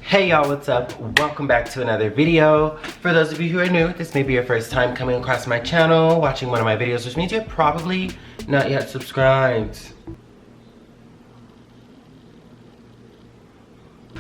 Hey y'all, what's up? Welcome back to another video. For those of you who are new, this may be your first time coming across my channel, watching one of my videos, which means you're probably not yet subscribed.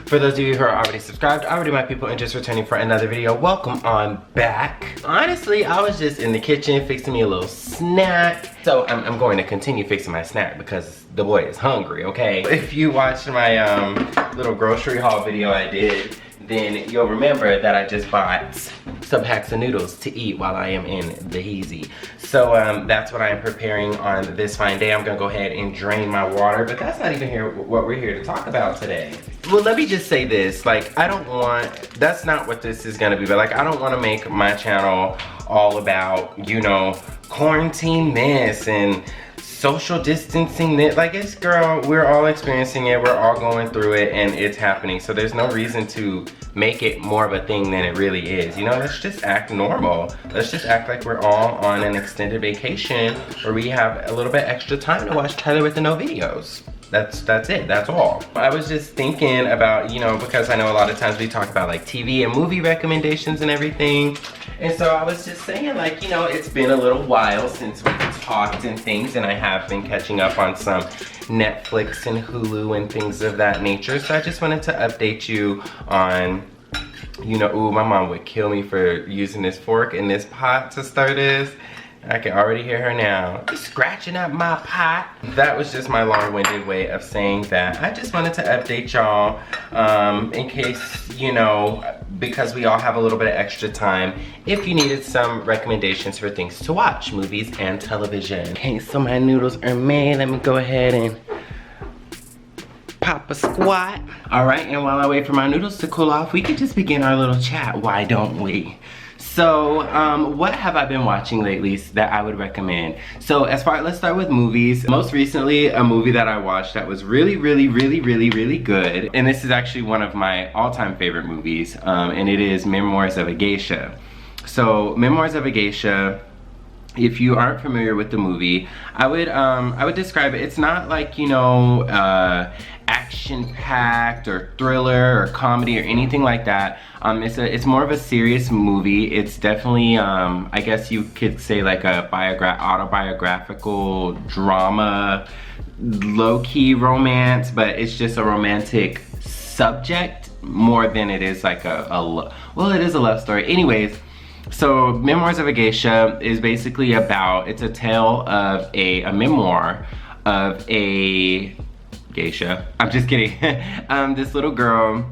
For those of you who are already subscribed, already my people, and just returning for another video, welcome on back. Honestly, I was just in the kitchen fixing me a little snack. So I'm going to continue fixing my snack because the boy is hungry, okay? If you watched my little grocery haul video I did, then you'll remember that I just bought some packs of noodles to eat while I am in the heezy. So that's what I am preparing on this fine day. I'm gonna go ahead and drain my water, but that's not even what we're here to talk about today. Well, let me just say this, like, that's not what this is gonna be, but like, I don't wanna make my channel all about, you know, quarantine this and social distancing this. Like, it's, girl, we're all experiencing it, we're all going through it, and it's happening. So there's no reason to make it more of a thing than it really is. You know, let's just act normal. Let's just act like we're all on an extended vacation where we have a little bit extra time to watch TylorWithAnO videos. That's it, that's all. I was just thinking about, you know, because I know a lot of times we talk about like TV and movie recommendations and everything. And so I was just saying, like, you know, it's been a little while since we've talked and things, and I have been catching up on some Netflix and Hulu and things of that nature. So I just wanted to update you on, you know, ooh, my mom would kill me for using this fork in this pot to stir this. I can already hear her now. You're scratching up my pot. That was just my long-winded way of saying that. I just wanted to update y'all in case, you know, because we all have a little bit of extra time, if you needed some recommendations for things to watch, movies and television. Okay, so my noodles are made. Let me go ahead and pop a squat. All right, and while I wait for my noodles to cool off, we could just begin our little chat. Why don't we? So, what have I been watching lately that I would recommend? So, let's start with movies. Most recently, a movie that I watched that was really good. And this is actually one of my all-time favorite movies. And it is Memoirs of a Geisha. So, Memoirs of a Geisha, if you aren't familiar with the movie, I would describe it. It's not like, you know, action-packed or thriller or comedy or anything like that. It's more of a serious movie. It's definitely, I guess you could say, like a autobiographical drama, low-key romance, but it's just a romantic subject more than it is like well, it is a love story. Anyways, so Memoirs of a Geisha is basically it's a tale of a memoir of a geisha. I'm just kidding. This little girl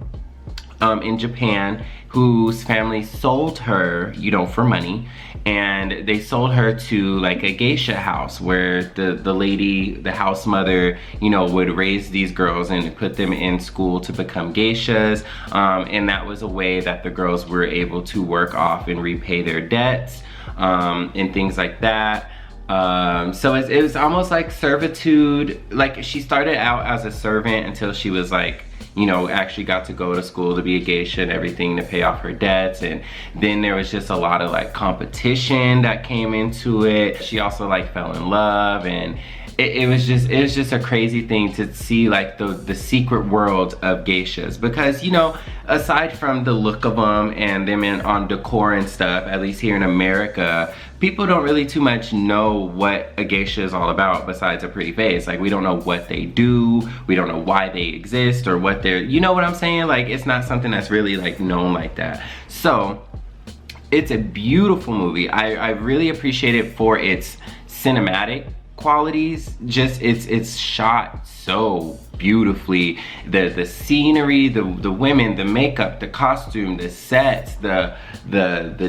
in Japan whose family sold her, you know, for money, and they sold her to like a geisha house where the lady, the house mother, you know, would raise these girls and put them in school to become geishas, and that was a way that the girls were able to work off and repay their debts, and things like that. So it was almost like servitude. Like, she started out as a servant until she was like, you know, actually got to go to school to be a geisha and everything to pay off her debts. And then there was just a lot of like competition that came into it. She also like fell in love, and it was just a crazy thing to see, like the secret world of geishas, because, you know, aside from the look of them and them on decor and stuff, at least here in America, people don't really too much know what a geisha is all about besides a pretty face. Like, we don't know what they do, we don't know why they exist or what they're, you know what I'm saying? Like, it's not something that's really like known like that. So it's a beautiful movie. I really appreciate it for its cinematic qualities. Just it's shot so beautifully. The scenery, the women, the makeup, the costume, the sets, the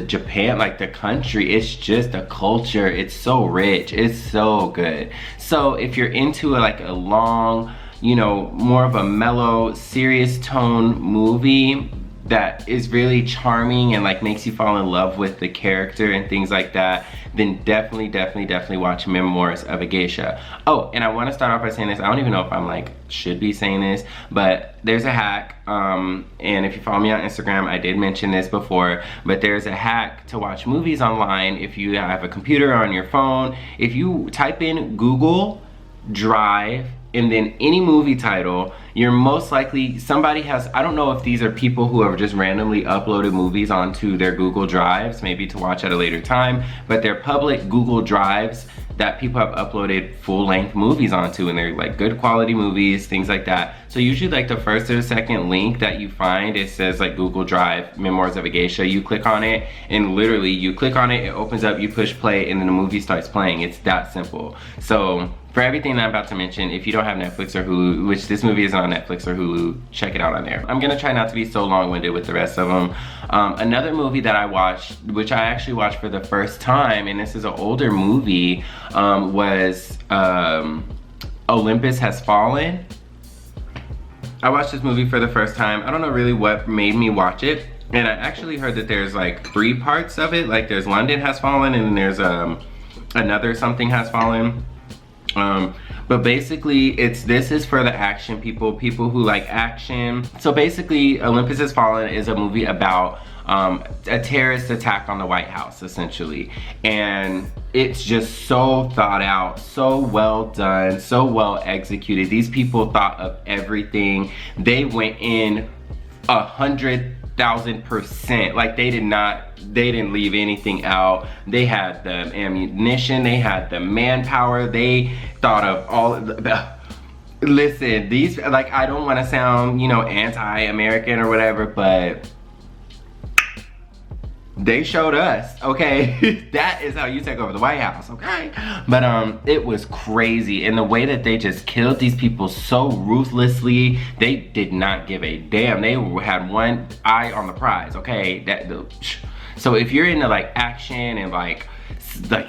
Japan, like the country, it's just a culture. It's so rich, it's so good. So if you're into like a long, you know, more of a mellow, serious tone movie, that is really charming and like makes you fall in love with the character and things like that, then definitely watch Memoirs of a Geisha. Oh, and I want to start off by saying this. I don't even know if I'm like should be saying this, but there's a hack, and if you follow me on Instagram, I did mention this before, but there's a hack to watch movies online if you have a computer or on your phone. If you type in Google Drive and then any movie title, you're most likely, somebody has, I don't know if these are people who have just randomly uploaded movies onto their Google Drives, maybe to watch at a later time, but they're public Google Drives that people have uploaded full-length movies onto, and they're like good quality movies, things like that. So usually like the first or the second link that you find, it says like Google Drive, Memoirs of a Geisha. You click on it, and literally you click on it, it opens up, you push play, and then the movie starts playing. It's that simple. So for everything that I'm about to mention, if you don't have Netflix or Hulu, which this movie isn't on Netflix or Hulu, check it out on there. I'm gonna try not to be so long-winded with the rest of them. Another movie that I watched, which I actually watched for the first time, and this is an older movie, was Olympus Has Fallen. I watched this movie for the first time. I don't know really what made me watch it, and I actually heard that there's like 3 parts of it. Like there's London Has Fallen, and then there's another Something Has Fallen. But basically this is for the action people who like action. So basically Olympus Has Fallen is a movie about a terrorist attack on the White House, essentially, and it's just so thought out, so well done, so well executed. These people thought of everything. They went in 100,000%. Like they didn't leave anything out. They had the ammunition, they had the manpower, they thought of all of the, listen, these, like, I don't want to sound, you know, anti-American or whatever, but they showed us, okay? That is how you take over the White House, okay? But it was crazy, and the way that they just killed these people so ruthlessly, they did not give a damn. They had one eye on the prize, okay? So if you're into like action and like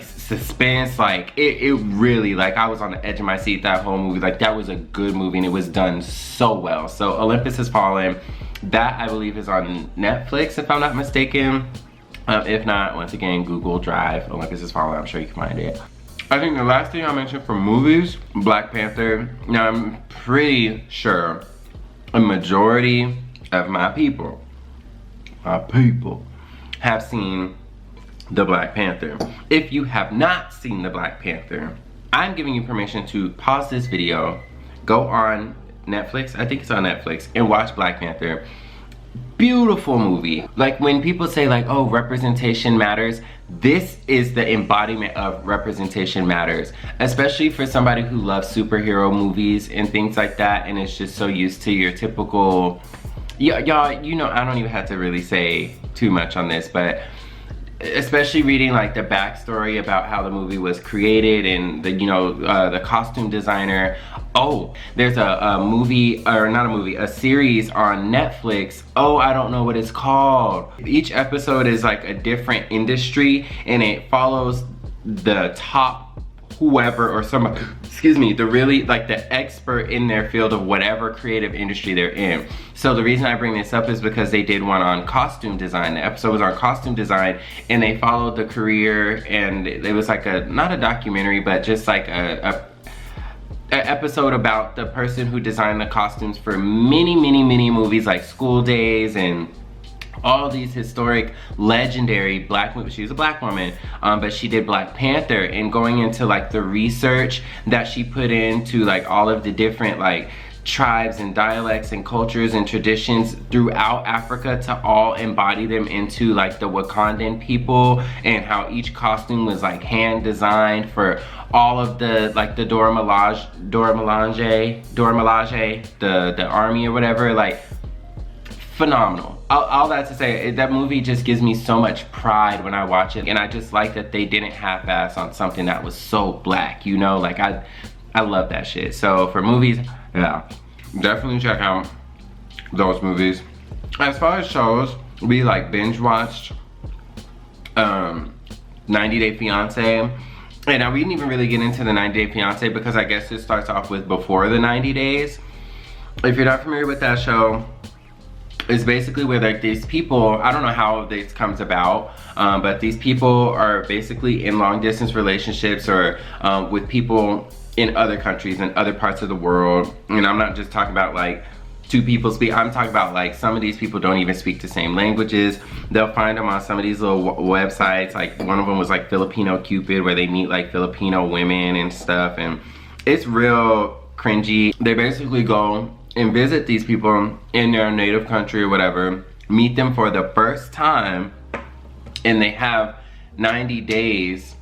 suspense, like it really, like I was on the edge of my seat that whole movie. Like that was a good movie, and it was done so well. So Olympus Has Fallen, that I believe is on Netflix if I'm not mistaken. If not, once again, Google Drive, Olympus Has Fallen, I'm sure you can find it. I think the last thing I mentioned for movies, Black Panther. Now I'm pretty sure a majority of my people have seen the Black Panther. If you have not seen the Black Panther, I'm giving you permission to pause this video, go on Netflix, I think it's on Netflix, and watch Black Panther. Beautiful movie. Like when people say like, oh, representation matters, this is the embodiment of representation matters, especially for somebody who loves superhero movies and things like that, and is just so used to your typical, y'all, you know, I don't even have to really say too much on this, but especially reading like the backstory about how the movie was created and the, you know, the costume designer. Oh, there's a movie, or not a movie, a series on Netflix. Oh, I don't know what it's called. Each episode is like a different industry, and it follows the top whoever or somebody, excuse me, the really like the expert in their field of whatever creative industry they're in. So the reason I bring this up is because they did one on costume design. The episode was on costume design, and they followed the career, and it was like a, not a documentary, but just like a episode about the person who designed the costumes for many movies like School Days and all these historic, legendary black movies. She was a black woman, but she did Black Panther, and going into like the research that she put into like all of the different like tribes and dialects and cultures and traditions throughout Africa to all embody them into like the Wakandan people, and how each costume was like hand designed for all of the like the Dora Milaje, the army or whatever. Like phenomenal. All that to say, that movie just gives me so much pride when I watch it, and I just like that they didn't half-ass on something that was so black, you know? Like I love that shit. So for movies, yeah, definitely check out those movies. As far as shows, we like binge watched 90 Day Fiance. And now we didn't even really get into the 90 Day Fiance because I guess it starts off with before the 90 days. If you're not familiar with that show, It's basically where like these people, I don't know how this comes about, but these people are basically in long distance relationships or with people in other countries and other parts of the world. And I'm not just talking about like two people speak, I'm talking about like some of these people don't even speak the same languages. They'll find them on some of these little websites, like one of them was like Filipino Cupid, where they meet like Filipino women and stuff, and it's real cringy. They basically go and visit these people in their native country or whatever, meet them for the first time, and they have 90 days,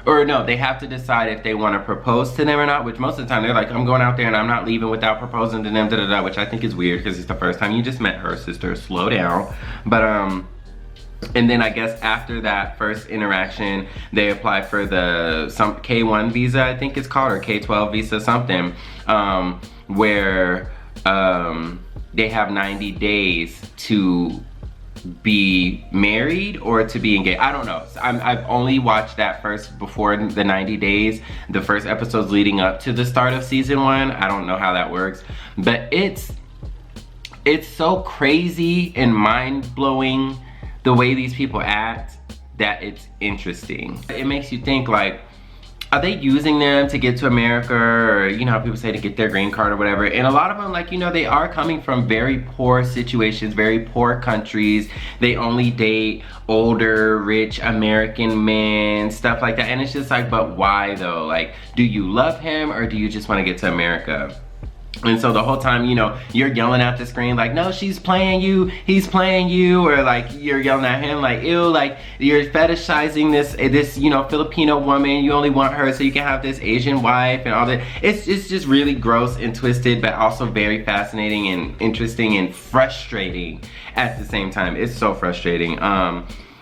or no, they have to decide if they want to propose to them or not, which most of the time they're like, I'm going out there and I'm not leaving without proposing to them, da da da, which I think is weird because it's the first time you just met her, sister, slow down. But and then I guess after that first interaction, they apply for the some K1 visa, I think it's called, or K12 visa, something, where they have 90 days to be married or to be engaged. I don't know. I've only watched that first before the 90 days, the first episodes leading up to the start of season 1. I don't know how that works, but it's so crazy and mind-blowing the way these people act that it's interesting. It makes you think like, are they using them to get to America, or you know how people say to get their green card or whatever? And a lot of them, like, you know, they are coming from very poor situations, very poor countries. They only date older, rich American men, stuff like that. And it's just like, but why though? Like, do you love him or do you just want to get to America? And so the whole time, you know, you're yelling at the screen like, no, she's playing you, he's playing you, or like you're yelling at him like, ew, like you're fetishizing this, you know, Filipino woman. You only want her so you can have this Asian wife and all that. It's just really gross and twisted, but also very fascinating and interesting and frustrating at the same time. It's so frustrating.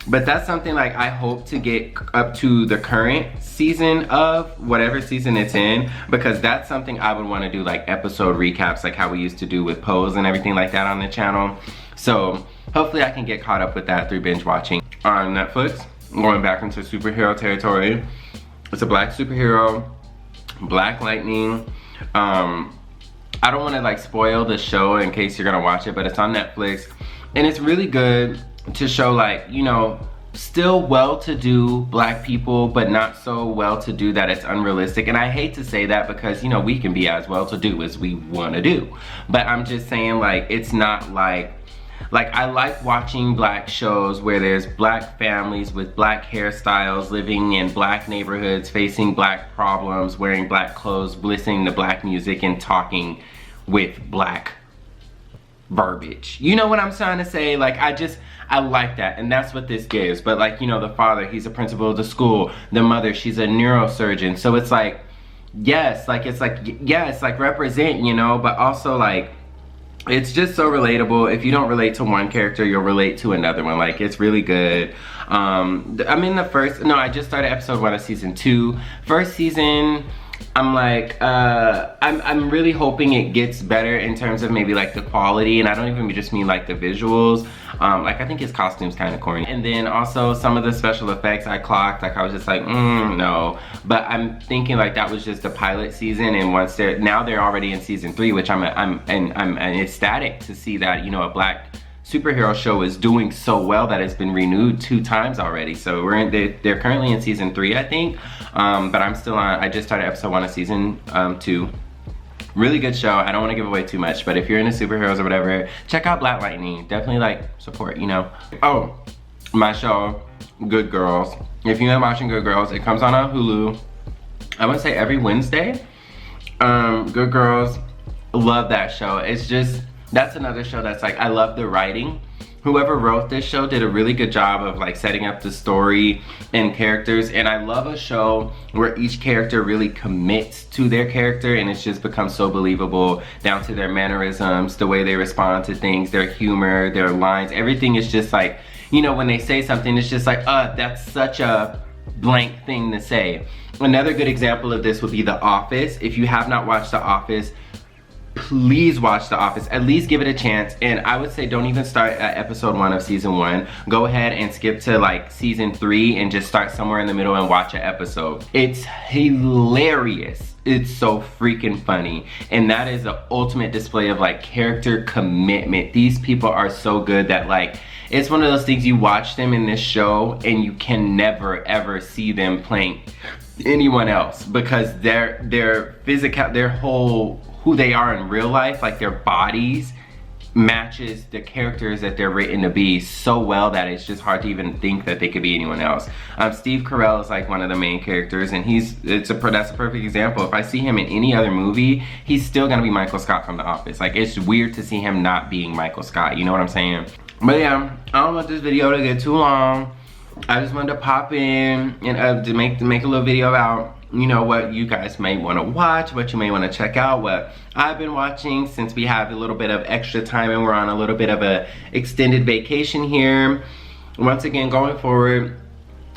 But that's something like I hope to get up to the current season of whatever season it's in, because that's something I would want to do, like episode recaps, like how we used to do with Pose and everything like that on the channel. So hopefully I can get caught up with that through binge watching. On Netflix, going back into superhero territory, it's a black superhero, Black Lightning. I don't want to like spoil the show in case you're gonna watch it, but it's on Netflix and it's really good to show, like, you know, still well-to-do black people, but not so well-to-do that it's unrealistic. And I hate to say that because, you know, we can be as well-to-do as we want to do. But I'm just saying, like, it's not like I like watching black shows where there's black families with black hairstyles, living in black neighborhoods, facing black problems, wearing black clothes, listening to black music, and talking with black verbiage. You know what I'm trying to say? Like, I like that, and that's what this gives. But like, you know, the father, he's a principal of the school. The mother, she's a neurosurgeon. So it's like, yes, like it's like, yeah, it's like represent, you know, but also like, it's just so relatable. If you don't relate to one character, you'll relate to another one. Like, it's really good. I'm in the first, no, I just started episode 1 of season 2. First season, I'm like, I'm really hoping it gets better in terms of maybe like the quality, and I don't even just mean like the visuals. Like, I think his costume's kind of corny. And then also some of the special effects I clocked, like I was just like, no. But I'm thinking like that was just the pilot season, and once now they're already in season 3, which I'm ecstatic to see that, you know, a black superhero show is doing so well that it's been renewed 2 times already. So they're currently in season 3, I think. But I'm still on, I just started episode 1 of season 2. Really good show. I don't want to give away too much, but if you're into superheroes or whatever, check out Black Lightning. Definitely like support, you know. Oh, my show, Good Girls. If you're watching Good Girls, it comes on Hulu. I would say every Wednesday. Good Girls, love that show. It's just, that's another show that's like, I love the writing. Whoever wrote this show did a really good job of like setting up the story and characters, and I love a show where each character really commits to their character, and it's just become so believable, down to their mannerisms, the way they respond to things, their humor, their lines. Everything is just like, you know, when they say something, it's just like, that's such a blank thing to say. Another good example of this would be The Office. If you have not watched The Office, please watch The Office. At least give it a chance. And I would say don't even start at episode 1 of season 1. Go ahead and skip to like season 3 and just start somewhere in the middle and watch an episode. It's hilarious. It's so freaking funny. And that is the ultimate display of like character commitment. These people are so good that like, it's one of those things you watch them in this show and you can never ever see them playing anyone else, because their physical, their whole, who they are in real life, like their bodies matches the characters that they're written to be so well that it's just hard to even think that they could be anyone else. Steve Carell is like one of the main characters, and that's a perfect example. If I see him in any other movie, he's still gonna be Michael Scott from The Office. Like, it's weird to see him not being Michael Scott, you know what I'm saying? But yeah, I don't want this video to get too long. I just wanted to pop in and to make a little video about, you know, what you guys may want to watch, what you may want to check out, what I've been watching since we have a little bit of extra time and we're on a little bit of a extended vacation here. Once again, going forward,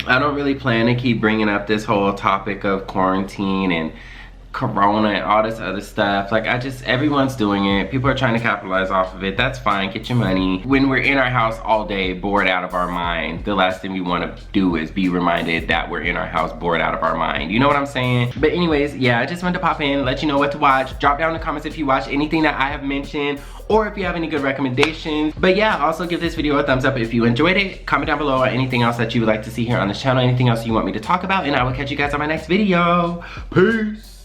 I don't really plan to keep bringing up this whole topic of quarantine and Corona and all this other stuff. Like, everyone's doing it. People are trying to capitalize off of it. That's fine, get your money. When we're in our house all day, bored out of our mind, the last thing we want to do is be reminded that we're in our house bored out of our mind. You know what I'm saying? But anyways, yeah, I just wanted to pop in, let you know what to watch. Drop down in the comments if you watch anything that I have mentioned, or if you have any good recommendations. But yeah, also give this video a thumbs up if you enjoyed it. Comment down below on anything else that you would like to see here on this channel, anything else you want me to talk about, and I will catch you guys on my next video. Peace!